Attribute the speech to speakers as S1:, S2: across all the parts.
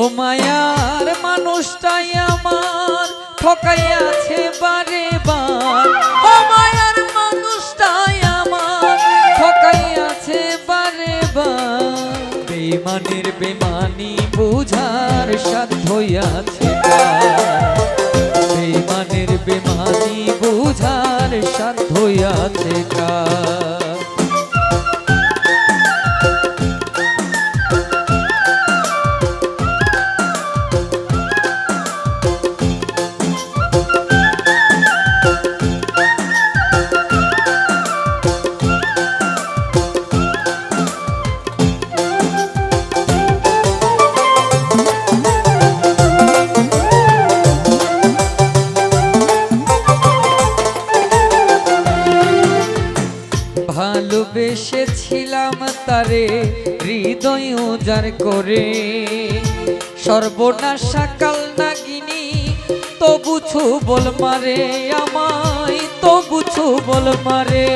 S1: ও মায়ার মানুষটাই আমার ঠকাইয়াছে বারে বার। ও মায়ার মানুষটাই আমার ঠকাইয়াছে বারে বার। বেঈমানের বেঈমানি বুঝার সাধ্য আছে কার? বেঈমানের বেঈমানি বুঝার সাধ্য আছে কার? ভালোবেসেছিলাম তারে হৃদয় উজাড় করে, সর্বনাশা কাল নাগিনী তবু ছুবল মারে আমায়, তবু ছুবল মারে।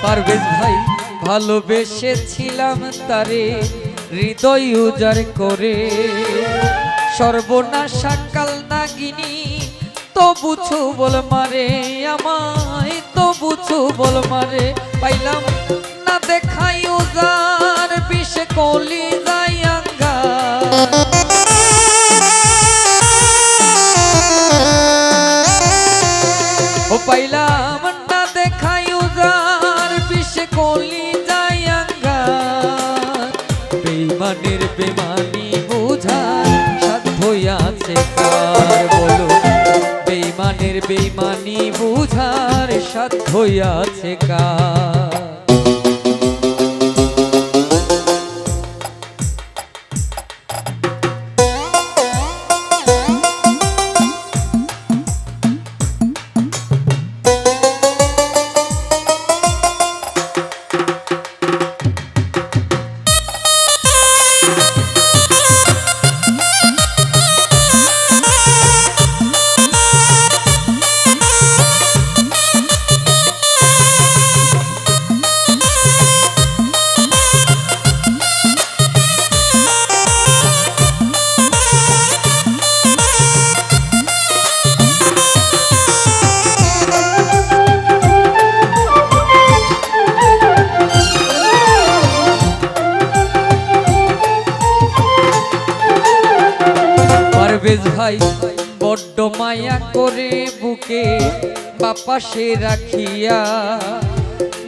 S1: পারভেজ ভাই ভালোবেসেছিলাম তারে হৃদয় উজাড় করে, সর্বনাশা কাল নাগিনী তবু ছুবল মারে আমায়, তবু ছুবল মারে। পাইলাম না দেখাই উজার বিষে কলি যায় আঙ্গার। ও পাইলাম না দেখাই উজার বিষে কলি যায় আঙ্গার। বেঈমানের বেঈমানি বুঝার সাধ্য আছে কার? বলো বেঈমানের বেঈমানি বুঝার সাধ্য আছে কার? পারভেজ ভাই বড্ড মায়া করে বুকে বাপাশে রাখিয়া,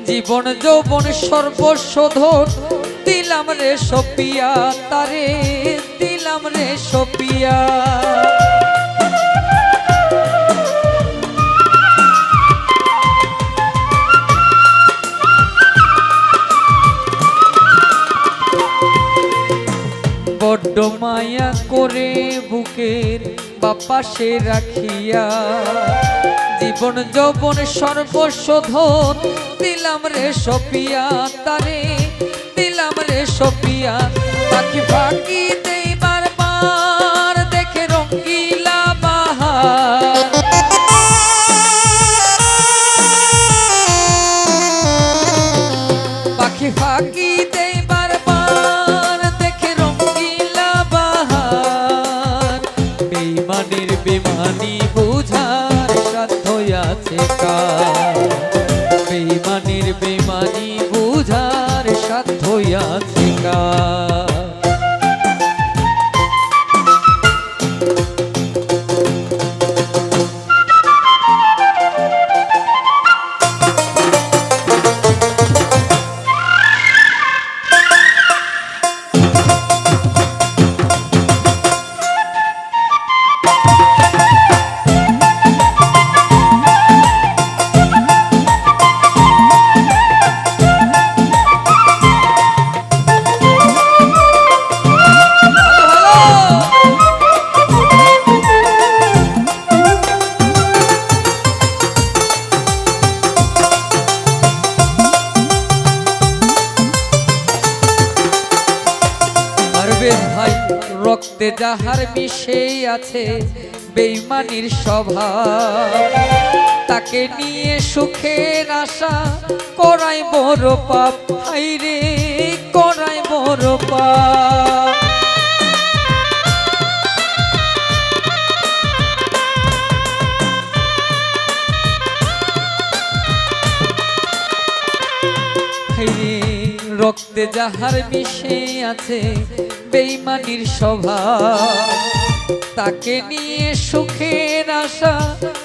S1: জীবন যৌবন সর্বস্ব ধন দিলাম রে সপিয়া, তারে দিলাম রে সপিয়া। বড্ড মায়া করে বুকের বাপাশে রাখিয়া, জীবন যৌবন সর্বস্ব ধন দিলাম রে সপিয়া, তারে দিলাম রে সপিয়া। পাখি ফাঁকি দেই বারবার দেখে রঙ্গিলা বাহার। পাখি ফাঁকি দেই বারবার দেখে রঙ্গিলা বাহার। বেঈমানের বেঈমানি বুঝার সাধ্য আছে কার? বেঈমানের বেঈমানি বুঝার সাধ্য আছে কার? রক্তে যাহার মিশে আছে বেঈমানির স্বভাব, তাকে নিয়ে সুখের আশা করাই বড় পাপ, হাইরে করাই বড় পাপ। রক্তে যাহার মিশে আছে বেঈমানির স্বভাব, তাকে নিয়ে সুখের আশা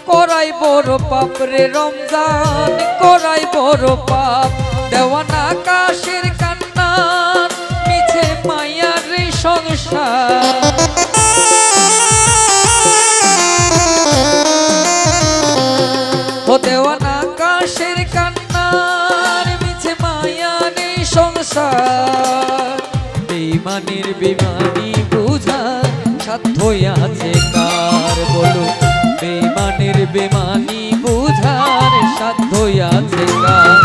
S1: করাই বড় পাপ রে রমজান, করাই বড় পাপ। দেওয়ানা আকাশের কান্না মিছে মায়ার রে সংসার, ও দেওয়ানা আকাশের কান্না মিছে মায়ার এই সংসার। বেঈমানের বেঈমানি বুঝার সাধ্য আছে কার, বলো বেঈমানের বেঈমানি বুঝার সাধ্য আছে কার।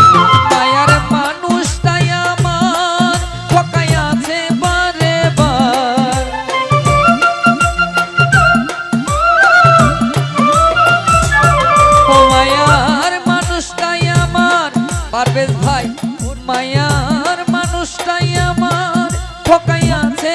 S1: মায়ার মানুষটাই আমার ঠকাই আছে বারে বার, ও মায়ার মানুষটাই আমার, পারভেজ ভাই, মায়ার মানুষটাই আমার ঠকাই আছে